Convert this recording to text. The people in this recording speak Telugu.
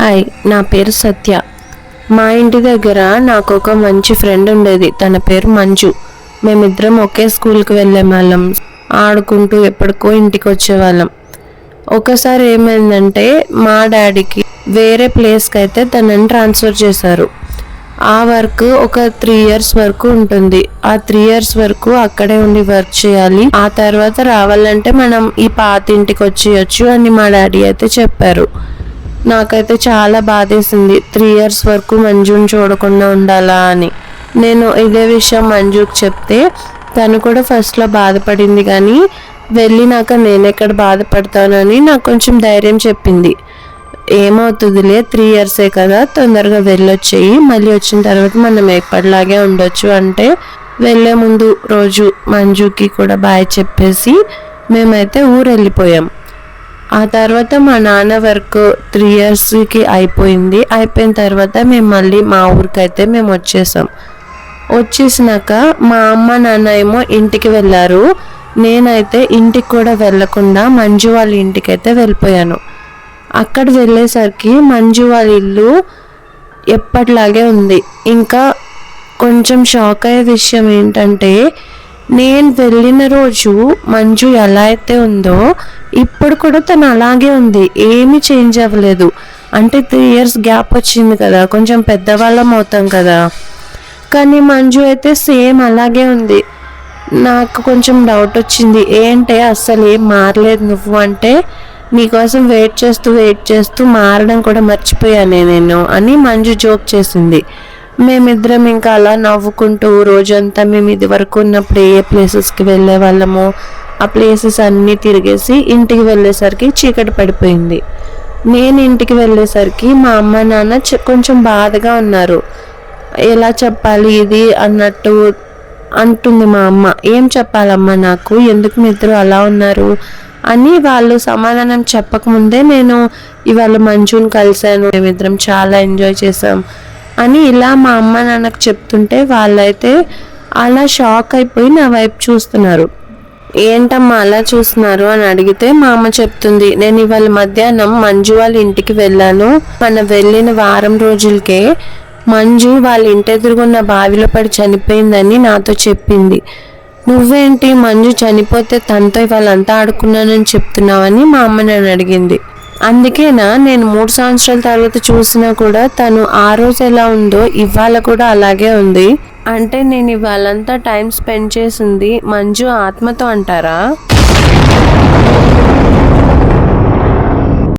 హాయ్, నా పేరు సత్య. మా ఇంటి దగ్గర నాకు ఒక మంచి ఫ్రెండ్ ఉండేది. తన పేరు మంజు. మేమిద్దరం ఒకే స్కూల్కి వెళ్ళే వాళ్ళం. ఆడుకుంటూ ఎప్పటికో ఇంటికి వచ్చేవాళ్ళం. ఒకసారి ఏమైందంటే మా డాడీకి వేరే ప్లేస్కి అయితే తనని ట్రాన్స్ఫర్ చేశారు. ఆ వర్క్ ఒక 3 years వరకు ఉంటుంది. ఆ 3 years వరకు అక్కడే ఉండి వర్క్ చేయాలి. ఆ తర్వాత రావాలంటే మనం ఈ పాత ఇంటికి వచ్చేయచ్చు అని మా డాడీ అయితే చెప్పారు. నాకైతే చాలా బాధేసింది. 3 years వరకు మంజుని చూడకుండా ఉండాలా అని. నేను ఇదే విషయం మంజుకి చెప్తే తను కూడా ఫస్ట్లో బాధపడింది, కానీ వెళ్ళినాక నేను ఎక్కడ బాధపడతానని నాకు కొంచెం ధైర్యం చెప్పింది. ఏమవుతుందిలే, 3 years కదా, తొందరగా వెళ్ళొచ్చేయి, మళ్ళీ వచ్చిన తర్వాత మనం ఎప్పటిలాగే ఉండొచ్చు అంటే వెళ్ళే ముందు రోజు మంజుకి కూడా బాయ్ చెప్పేసి మేమైతే ఊరు వెళ్ళిపోయాం. ఆ తర్వాత మా నాన్న వర్క్ 3 yearsకి అయిపోయింది. అయిపోయిన తర్వాత మేము మళ్ళీ మా ఊరికైతే మేము వచ్చేసినాక మా అమ్మ నాన్న ఏమో ఇంటికి వెళ్ళారు. నేనైతే ఇంటికి కూడా వెళ్ళకుండా మంజు వాళ్ళ ఇంటికైతే వెళ్ళిపోయాను. అక్కడ వెళ్ళేసరికి మంజు వాళ్ళ ఇల్లు ఎప్పటిలాగే ఉంది. ఇంకా కొంచెం షాక్ అయ్యే విషయం ఏంటంటే, నేను వెళ్ళిన రోజు మంజు ఎలా అయితే ఉందో ఇప్పుడు కూడా తను అలాగే ఉంది. ఏమీ చేంజ్ అవ్వలేదు. అంటే 3 years గ్యాప్ వచ్చింది కదా, కొంచెం పెద్దవాళ్ళం అవుతాం కదా, కానీ మంజు అయితే సేమ్ అలాగే ఉంది. నాకు కొంచెం డౌట్ వచ్చింది, ఏంటే అస్సలు ఏం మారలేదు నువ్వు అంటే, నీకోసం వెయిట్ చేస్తూ మారడం కూడా మర్చిపోయానే నేను అని మంజు జోక్ చేసింది. మేమిద్దరం ఇంకా అలా నవ్వుకుంటూ రోజంతా మేము ఇది వరకు ఉన్నప్పుడు ఏ ప్లేసెస్కి వెళ్ళే వాళ్ళమో ఆ ప్లేసెస్ అన్నీ తిరిగేసి ఇంటికి వెళ్ళేసరికి చీకటి పడిపోయింది. నేను ఇంటికి వెళ్ళేసరికి మా అమ్మ నాన్న కొంచెం బాధగా ఉన్నారు. ఎలా చెప్పాలి ఇది అన్నట్టు అంటుంది మా అమ్మ. ఏం చెప్పాలమ్మా నాకు, ఎందుకు మీ ఇద్దరు అలా ఉన్నారు అని వాళ్ళు సమాధానం చెప్పకముందే నేను ఇవాళ మంజుని కలిశాను, మేమిద్దరం చాలా ఎంజాయ్ చేసాం అని ఇలా మా అమ్మ నాన్నకు చెప్తుంటే వాళ్ళైతే అలా షాక్ అయిపోయి నా వైపు చూస్తున్నారు. ఏంటమ్మా అలా చూస్తున్నారు అని అడిగితే మా అమ్మ చెప్తుంది, నేను ఇవాళ మధ్యాహ్నం మంజు వాళ్ళ ఇంటికి వెళ్ళాను. మనం వెళ్ళిన వారం రోజులకే మంజు వాళ్ళ ఇంటి ఎదురుగున్న బావిలో పడి చనిపోయిందని నాతో చెప్పింది. నువ్వేంటి మంజు చనిపోతే తనతో ఇవాళంతా ఆడుకున్నానని చెప్తున్నావని మా అమ్మ నన్ను అడిగింది. అందుకేనా నేను 3 సంవత్సరాల తర్వాత చూసినా కూడా తను ఆ రోజు ఎలా ఉందో ఇవాళ కూడా అలాగే ఉంది. అంటే నేను ఇవాళంతా టైం స్పెండ్ చేసింది మంజు ఆత్మతో అంటారా?